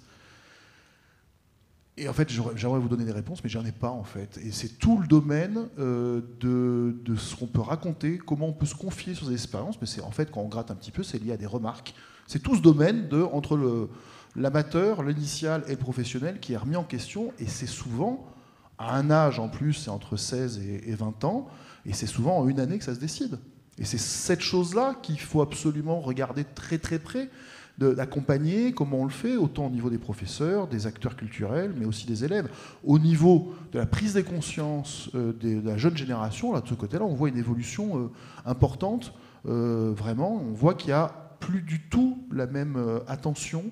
Et en fait, j'aimerais vous donner des réponses, mais j'en ai pas, en fait. Et c'est tout le domaine de ce qu'on peut raconter, comment on peut se confier sur des expériences. Mais c'est en fait, quand on gratte un petit peu, c'est lié à des remarques. C'est tout ce domaine entre l'amateur, l'initial et le professionnel qui est remis en question. Et c'est souvent, à un âge en plus, c'est entre 16 et 20 ans, et c'est souvent en une année que ça se décide. Et c'est cette chose-là qu'il faut absolument regarder très très près, d'accompagner, comment on le fait, autant au niveau des professeurs, des acteurs culturels, mais aussi des élèves. Au niveau de la prise des consciences de la jeune génération, là, de ce côté-là, on voit une évolution importante. Vraiment, on voit qu'il n'y a plus du tout la même attention,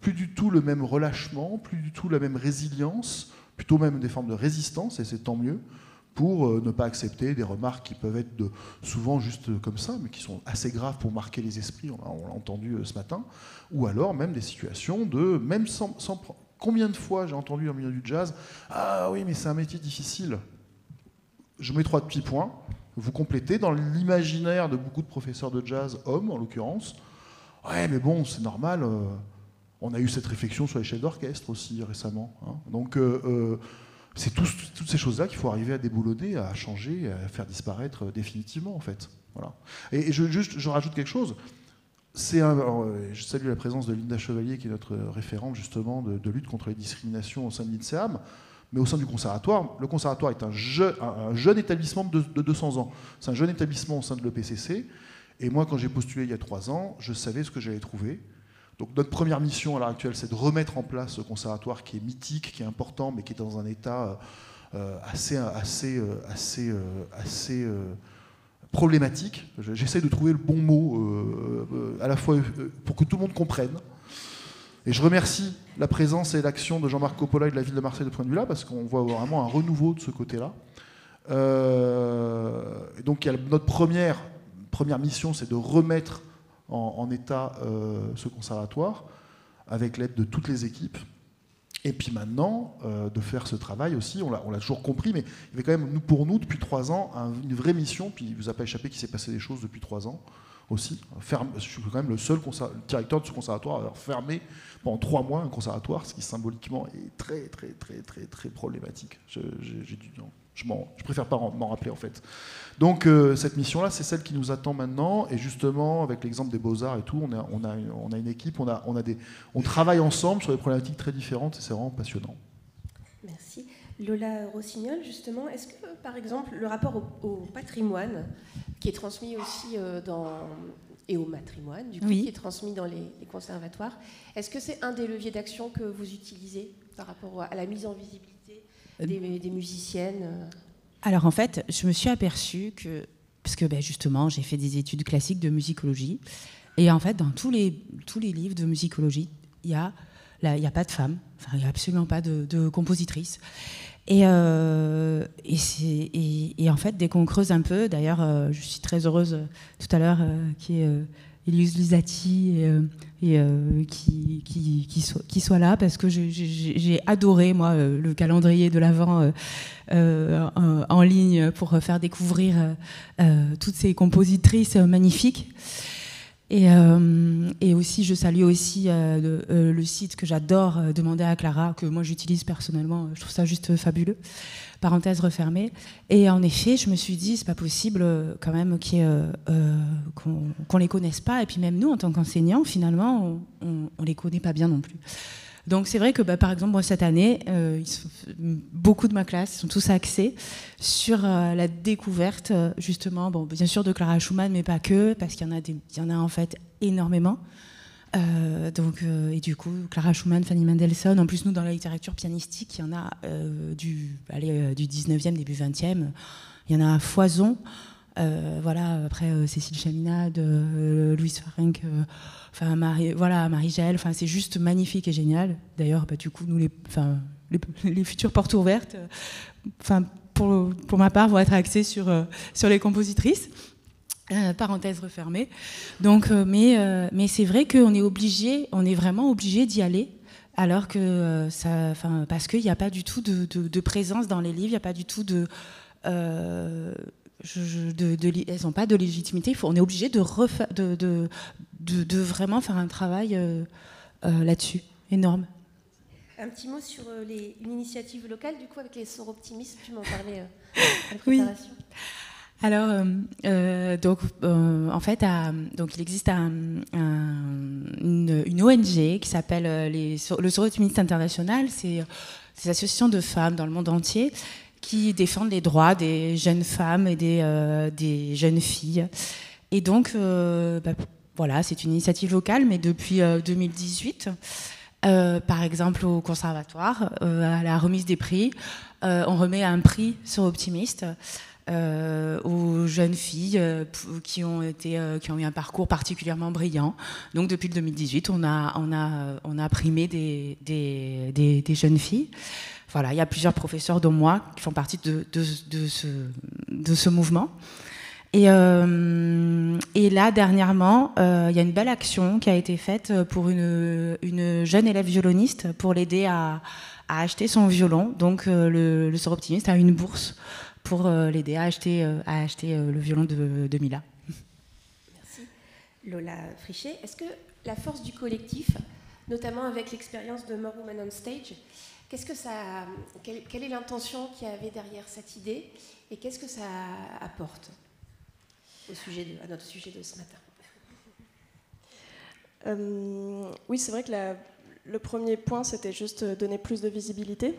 plus du tout le même relâchement, plus du tout la même résilience plutôt même des formes de résistance, et c'est tant mieux, pour ne pas accepter des remarques qui peuvent être souvent juste comme ça, mais qui sont assez graves pour marquer les esprits, on l'a entendu ce matin, ou alors même des situations même sans combien de fois j'ai entendu dans le milieu du jazz, ah oui, mais c'est un métier difficile. Je mets 3 petits points, vous complétez, dans l'imaginaire de beaucoup de professeurs de jazz, hommes en l'occurrence, ouais, mais bon, c'est normal, on a eu cette réflexion sur les chefs d'orchestre aussi récemment, hein. Donc c'est toutes ces choses-là qu'il faut arriver à déboulonner, à changer, à faire disparaître définitivement, en fait. Voilà. Et je rajoute quelque chose. Je salue la présence de Linda Chevalier, qui est notre référente, justement, de lutte contre les discriminations au sein de l'INSEAM, mais au sein du conservatoire. Le conservatoire est un jeune établissement de 200 ans. C'est un jeune établissement au sein de l'EPCC. Et moi, quand j'ai postulé il y a 3 ans, je savais ce que j'allais trouver. Donc notre première mission à l'heure actuelle, c'est de remettre en place ce conservatoire qui est mythique, qui est important, mais qui est dans un état assez problématique. J'essaie de trouver le bon mot, à la fois pour que tout le monde comprenne. Et je remercie la présence et l'action de Jean-Marc Coppola et de la ville de Marseille de ce point de vue-là, parce qu'on voit vraiment un renouveau de ce côté-là. Donc notre première mission, c'est de remettre en état ce conservatoire, avec l'aide de toutes les équipes. Et puis maintenant, de faire ce travail aussi, on l'a toujours compris, mais il y avait quand même, pour nous, depuis 3 ans, une vraie mission, puis il ne vous a pas échappé qu'il s'est passé des choses depuis 3 ans aussi. Je suis quand même le seul directeur de ce conservatoire à avoir fermé pendant 3 mois un conservatoire, ce qui symboliquement est très, très, très, très, très problématique. Je préfère pas m'en rappeler, en fait. Donc cette mission-là, c'est celle qui nous attend maintenant, et justement, avec l'exemple des Beaux-Arts et tout, on a une équipe, on travaille ensemble sur des problématiques très différentes, et c'est vraiment passionnant. Merci. Lola Rossignol, justement, est-ce que, par exemple, le rapport au patrimoine, qui est transmis aussi et au matrimoine, du coup, oui, qui est transmis dans les conservatoires, est-ce que c'est un des leviers d'action que vous utilisez par rapport à la mise en visibilité des musiciennes? Alors en fait, je me suis aperçue que, parce que justement, j'ai fait des études classiques de musicologie, et en fait, dans tous les livres de musicologie, il n'y a pas de femmes, enfin, il n'y a absolument pas de compositrices. Et en fait, dès qu'on creuse un peu, d'ailleurs, je suis très heureuse tout à l'heure qu'il y ait Elius Lusati qui soit là, parce que j'ai adoré, moi, le calendrier de l'Avent en ligne pour faire découvrir toutes ces compositrices magnifiques. Et aussi, je salue aussi le site que j'adore, Demander à Clara, que moi j'utilise personnellement, je trouve ça juste fabuleux. Parenthèse refermée. Et en effet, je me suis dit, c'est pas possible quand même qu'on les connaisse pas. Et puis même nous, en tant qu'enseignants, finalement, on les connaît pas bien non plus. Donc c'est vrai que par exemple, moi, cette année, beaucoup de ma classe sont tous axés sur la découverte, justement, bien sûr de Clara Schumann, mais pas que, parce qu'il y en a en fait énormément. Et du coup, Clara Schumann, Fanny Mendelssohn, en plus nous dans la littérature pianistique, il y en a du 19e, début 20e, il y en a à foison. Voilà, après Cécile Chaminade, Louise Farenc, Marie-Gel, c'est juste magnifique et génial. D'ailleurs, du coup, nous, les futures portes ouvertes, pour ma part, vont être axées sur les compositrices. Parenthèse refermée. Donc, mais c'est vrai qu'on est vraiment obligé d'y aller, alors que parce qu'il n'y a pas du tout de présence dans les livres, il n'y a pas du tout elles n'ont pas de légitimité. On est obligé de vraiment faire un travail là-dessus, énorme. Un petit mot sur une initiative locale, du coup, avec les Soroptimistes, tu m'en parlais en préparation. Oui. Alors, en fait, il existe une ONG qui s'appelle le Soroptimiste International. C'est des associations de femmes dans le monde entier qui défendent les droits des jeunes femmes et des jeunes filles. Et donc, voilà, c'est une initiative locale, mais depuis 2018, par exemple au conservatoire, à la remise des prix, on remet un prix Soroptimiste aux jeunes filles qui ont eu un parcours particulièrement brillant. Donc depuis le 2018, on a primé des jeunes filles. Voilà, il y a plusieurs professeurs, dont moi, qui font partie de ce mouvement. Et là, dernièrement, il y a une belle action qui a été faite pour une jeune élève violoniste pour l'aider à acheter son violon. Donc le Sœurs Optimistes a une bourse pour l'aider à acheter le violon de Mila. Merci. Lola Frichet, est-ce que la force du collectif, notamment avec l'expérience de More Women on Stage, quelle est l'intention qu'il y avait derrière cette idée et qu'est-ce que ça apporte à notre sujet de ce matin? Oui, c'est vrai que le premier point, c'était juste donner plus de visibilité.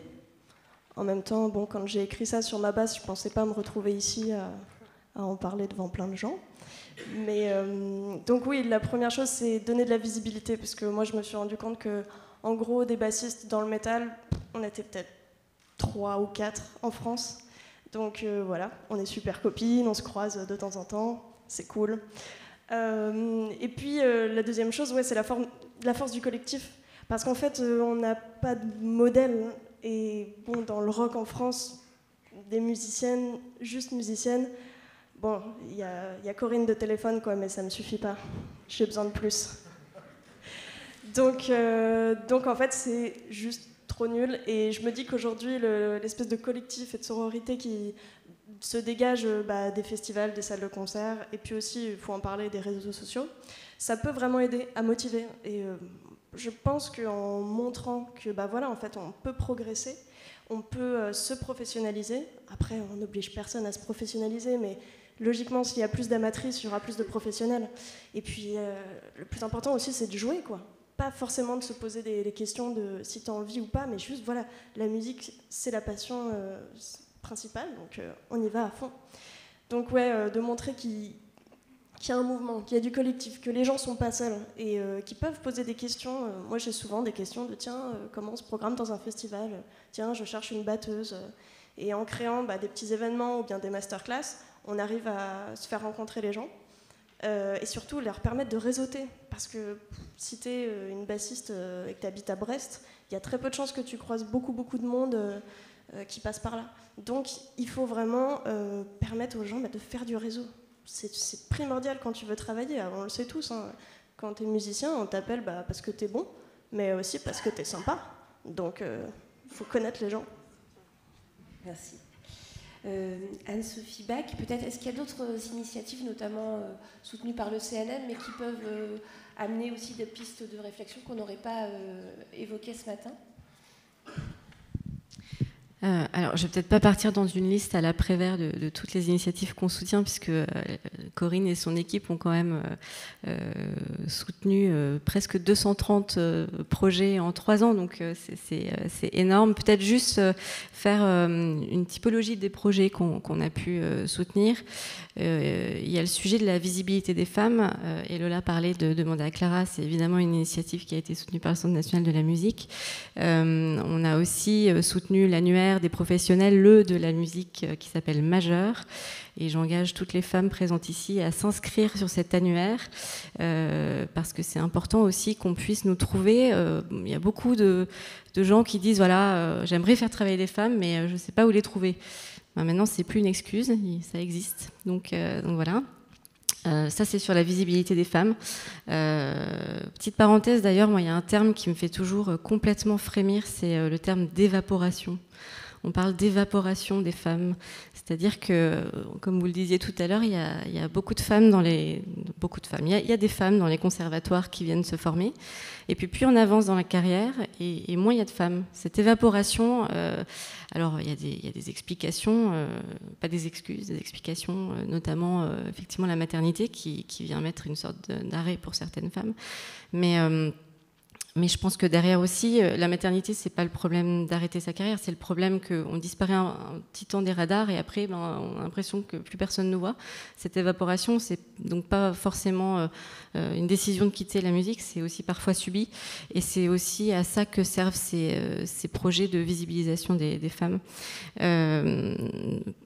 En même temps, bon, quand j'ai écrit ça sur ma base, je ne pensais pas me retrouver ici à en parler devant plein de gens. Mais donc oui, la première chose, c'est donner de la visibilité, parce que moi, je me suis rendu compte que, en gros, des bassistes dans le métal, on était peut-être 3 ou 4 en France. Donc voilà, on est super copines, on se croise de temps en temps, c'est cool. Et puis la deuxième chose, ouais, c'est la force du collectif. Parce qu'en fait, on n'a pas de modèle. Et bon, dans le rock en France, des musiciennes, juste musiciennes, bon, il y a Corinne de téléphone, quoi, mais ça ne me suffit pas. J'ai besoin de plus. Donc en fait, c'est juste trop nul. Et je me dis qu'aujourd'hui, l'espèce de collectif et de sororité qui se dégage des festivals, des salles de concert, et puis aussi, il faut en parler, des réseaux sociaux, ça peut vraiment aider à motiver. Et je pense qu'en montrant que voilà, en fait, on peut progresser, on peut se professionnaliser. Après, on n'oblige personne à se professionnaliser, mais logiquement, s'il y a plus d'amatrices, il y aura plus de professionnels. Et puis, le plus important aussi, c'est de jouer, quoi. Pas forcément de se poser des questions de si tu as envie ou pas, mais juste, voilà, la musique, c'est la passion principale, donc on y va à fond. Donc, ouais, de montrer qu'il y a un mouvement, qu'il y a du collectif, que les gens sont pas seuls et qu'ils peuvent poser des questions. Moi, j'ai souvent des questions de tiens, comment on se programme dans un festival? Tiens, je cherche une batteuse. Et en créant des petits événements ou bien des masterclass, on arrive à se faire rencontrer les gens et surtout leur permettre de réseauter. Parce que si tu es une bassiste et que tu habites à Brest, il y a très peu de chances que tu croises beaucoup de monde qui passe par là. Donc, il faut vraiment permettre aux gens de faire du réseau. C'est primordial quand tu veux travailler, on le sait tous, hein. Quand tu es musicien, on t'appelle parce que tu es bon, mais aussi parce que tu es sympa. Donc, il faut connaître les gens. Merci. Anne-Sophie Bach, peut-être, est-ce qu'il y a d'autres initiatives, notamment soutenues par le CNM, mais qui peuvent amener aussi des pistes de réflexion qu'on n'aurait pas évoquées ce matin? Alors, je ne vais peut-être pas partir dans une liste à l'après-vert de toutes les initiatives qu'on soutient, puisque Corinne et son équipe ont quand même soutenu presque 230 projets en 3 ans, donc c'est énorme. Peut-être juste faire une typologie des projets qu'on a pu soutenir. Il y a le sujet de la visibilité des femmes, et Lola parlait de demander à Clara, c'est évidemment une initiative qui a été soutenue par le Centre national de la musique. On a aussi soutenu l'annuaire des professionnels, de la musique qui s'appelle Majeur, et j'engage toutes les femmes présentes ici à s'inscrire sur cet annuaire parce que c'est important aussi qu'on puisse nous trouver. Il y a beaucoup de gens qui disent voilà, j'aimerais faire travailler les femmes, mais je ne sais pas où les trouver. Maintenant, c'est plus une excuse, ça existe. Donc voilà. Ça, c'est sur la visibilité des femmes. Petite parenthèse, d'ailleurs, moi, il y a un terme qui me fait toujours complètement frémir, c'est le terme d'évaporation. On parle d'évaporation des femmes, c'est-à-dire que, comme vous le disiez tout à l'heure, il y a beaucoup de femmes il y a des femmes dans les conservatoires qui viennent se former, et puis plus on avance dans la carrière, et moins il y a de femmes. Cette évaporation, alors il y a des explications, pas des excuses, des explications, notamment effectivement la maternité qui vient mettre une sorte d'arrêt pour certaines femmes, mais je pense que derrière aussi, la maternité, c'est pas le problème d'arrêter sa carrière, c'est le problème qu'on disparaît un petit temps des radars et après, on a l'impression que plus personne nous voit. Cette évaporation, c'est donc pas forcément une décision de quitter la musique, c'est aussi parfois subi. Et c'est aussi à ça que servent ces projets de visibilisation des femmes.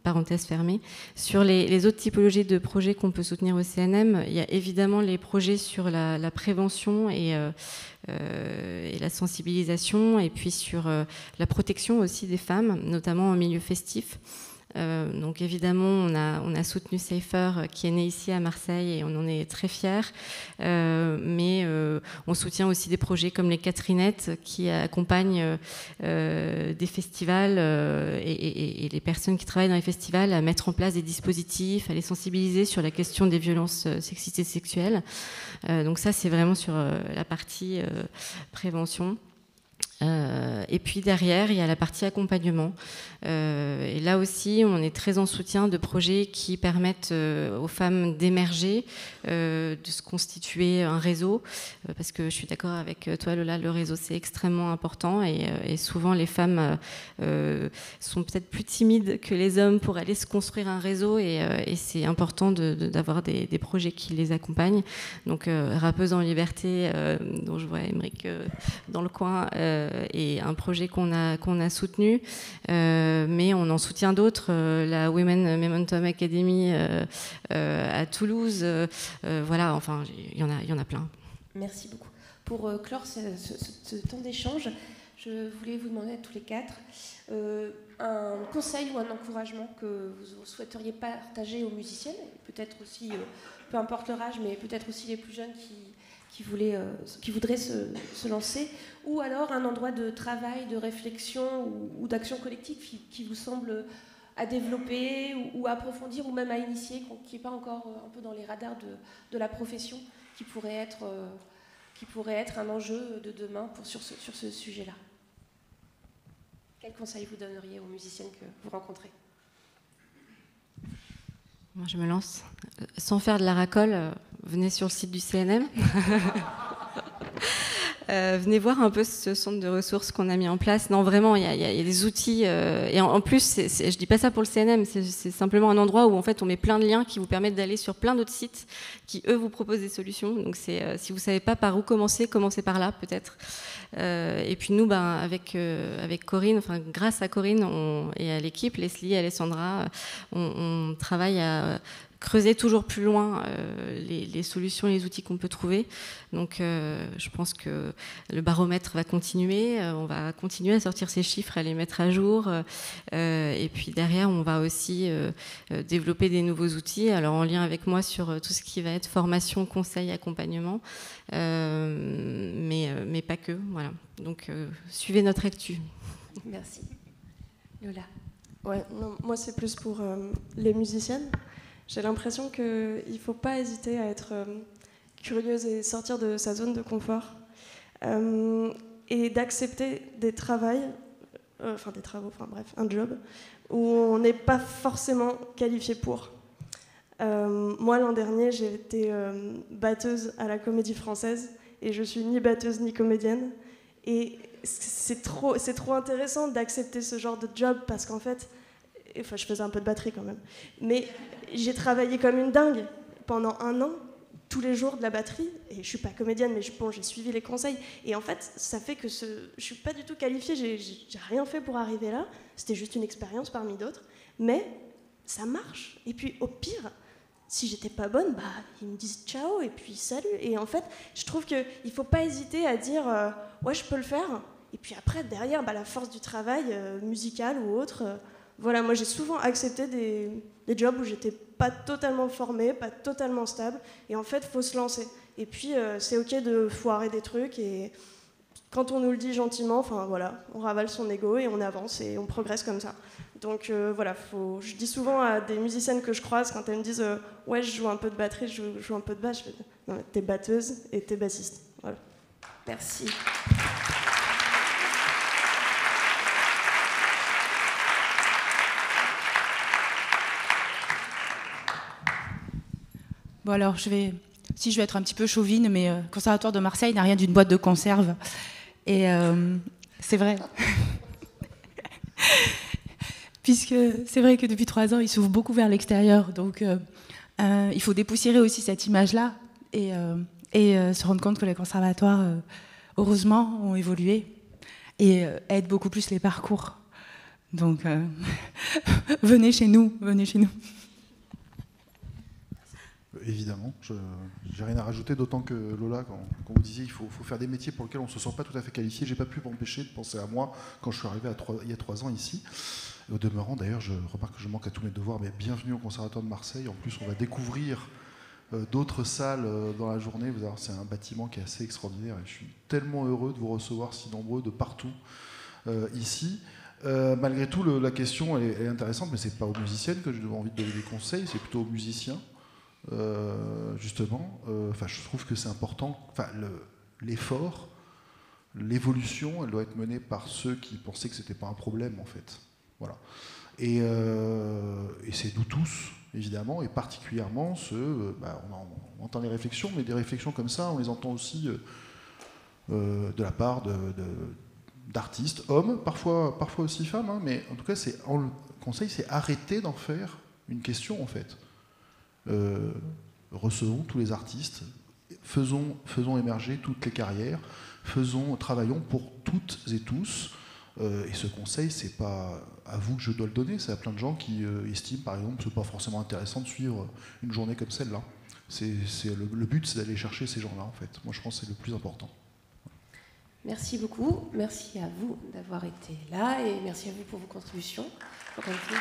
Parenthèse fermée. Sur les autres typologies de projets qu'on peut soutenir au CNM, il y a évidemment les projets sur la prévention et la sensibilisation, et puis sur la protection aussi des femmes, notamment en milieu festif. Donc évidemment, on a soutenu Safer, qui est né ici à Marseille, et on en est très fiers. Mais on soutient aussi des projets comme les Catherinettes, qui accompagnent des festivals et les personnes qui travaillent dans les festivals à mettre en place des dispositifs, à les sensibiliser sur la question des violences sexistes et sexuelles. Donc ça, c'est vraiment sur la partie prévention. Et puis derrière, il y a la partie accompagnement. Et là aussi, on est très en soutien de projets qui permettent aux femmes d'émerger, de se constituer un réseau. Parce que je suis d'accord avec toi, Lola, le réseau, c'est extrêmement important. Et souvent, les femmes sont peut-être plus timides que les hommes pour aller se construire un réseau. Et c'est important d'avoir des projets qui les accompagnent. Donc, Rappeuses en liberté, dont je vois Émeric dans le coin, et un projet qu'on a soutenu, mais on en soutient d'autres, la Women Momentum Academy à Toulouse, voilà, enfin il y en a plein. Merci beaucoup. Pour clore ce temps d'échange, je voulais vous demander à tous les quatre un conseil ou un encouragement que vous souhaiteriez partager aux musiciennes, peut-être aussi, peu importe leur âge, mais peut-être aussi les plus jeunes qui voudraient se lancer, ou alors un endroit de travail, de réflexion ou d'action collective qui vous semble à développer ou à approfondir ou même à initier, qui n'est pas encore un peu dans les radars de la profession, qui pourrait être un enjeu de demain sur ce sujet-là. Quel conseil vous donneriez aux musiciennes que vous rencontrez ? Moi, je me lance. Sans faire de la racole, venez sur le site du CNM. Venez voir un peu ce centre de ressources qu'on a mis en place. Non, vraiment, il y a des outils. Et en plus, je dis pas ça pour le CNM, c'est simplement un endroit où en fait, on met plein de liens qui vous permettent d'aller sur plein d'autres sites qui, eux, vous proposent des solutions. Donc, si vous savez pas par où commencer, commencez par là, peut-être. Et puis nous, avec Corinne, enfin grâce à Corinne et à l'équipe, Leslie, Alessandra, on travaille à creuser toujours plus loin les solutions et les outils qu'on peut trouver. Donc je pense que le baromètre va continuer, on va continuer à sortir ces chiffres, à les mettre à jour, et puis derrière on va aussi développer des nouveaux outils, alors en lien avec moi sur tout ce qui va être formation, conseil, accompagnement, mais pas que, voilà. Donc suivez notre actu. Merci. Lola. Ouais, non, moi c'est plus pour les musiciennes. J'ai l'impression qu'il ne faut pas hésiter à être curieuse et sortir de sa zone de confort et d'accepter un job où on n'est pas forcément qualifié pour. Moi, l'an dernier, j'ai été batteuse à la Comédie Française et je suis ni batteuse ni comédienne. Et c'est trop intéressant d'accepter ce genre de job parce qu'en fait, enfin, je faisais un peu de batterie quand même, mais j'ai travaillé comme une dingue pendant 1 an, tous les jours de la batterie, et je suis pas comédienne, mais j'ai suivi les conseils, et en fait, ça fait que je suis pas du tout qualifiée, j'ai rien fait pour arriver là, c'était juste une expérience parmi d'autres, mais ça marche, et puis au pire, si j'étais pas bonne, ils me disent ciao, et puis salut, et en fait, je trouve qu'il faut pas hésiter à dire ouais, je peux le faire, et puis après, derrière, la force du travail musical ou autre, voilà, moi j'ai souvent accepté des jobs où j'étais pas totalement formée, pas totalement stable, et en fait, faut se lancer. Et puis, c'est ok de foirer des trucs, et quand on nous le dit gentiment, enfin voilà, on ravale son ego et on avance et on progresse comme ça. Donc voilà, je dis souvent à des musiciennes que je croise quand elles me disent ouais, je joue un peu de batterie, je joue un peu de basse, je fais non, t'es batteuse et t'es bassiste. Voilà. Merci. Bon alors, je vais être un petit peu chauvine, mais le Conservatoire de Marseille n'a rien d'une boîte de conserve. Et c'est vrai. Puisque c'est vrai que depuis 3 ans, il s'ouvre beaucoup vers l'extérieur. Donc il faut dépoussiérer aussi cette image-là et se rendre compte que les conservatoires, heureusement, ont évolué et aident beaucoup plus les parcours. Donc, venez chez nous, venez chez nous. Évidemment, je n'ai rien à rajouter, d'autant que Lola, quand vous disiez qu'il faut faire des métiers pour lesquels on ne se sent pas tout à fait qualifié, j'ai pas pu m'empêcher de penser à moi quand je suis arrivé il y a 3 ans ici. Et au demeurant, d'ailleurs, je remarque que je manque à tous mes devoirs, mais bienvenue au Conservatoire de Marseille. En plus, on va découvrir d'autres salles dans la journée. Vous allez voir, c'est un bâtiment qui est assez extraordinaire et je suis tellement heureux de vous recevoir si nombreux de partout ici. Malgré tout, la question elle est intéressante, mais c'est pas aux musiciennes que j'ai envie de donner des conseils, c'est plutôt aux musiciens. Justement, je trouve que c'est important. L'effort, l'évolution, elle doit être menée par ceux qui pensaient que c'était pas un problème en fait. Voilà. Et c'est nous tous, évidemment, et particulièrement ceux. On entend les réflexions, mais des réflexions comme ça, on les entend aussi de la part d'artistes, hommes, parfois aussi femmes, hein, mais en tout cas, le conseil, c'est arrêter d'en faire une question en fait. Recevons tous les artistes, faisons émerger toutes les carrières, travaillons pour toutes et tous. Et ce conseil, c'est pas à vous que je dois le donner, c'est à plein de gens qui estiment, par exemple, que c'est pas forcément intéressant de suivre une journée comme celle-là. Le but, c'est d'aller chercher ces gens-là, en fait. Moi, je pense que c'est le plus important. Merci beaucoup. Merci à vous d'avoir été là et merci à vous pour vos contributions. Encore une fois.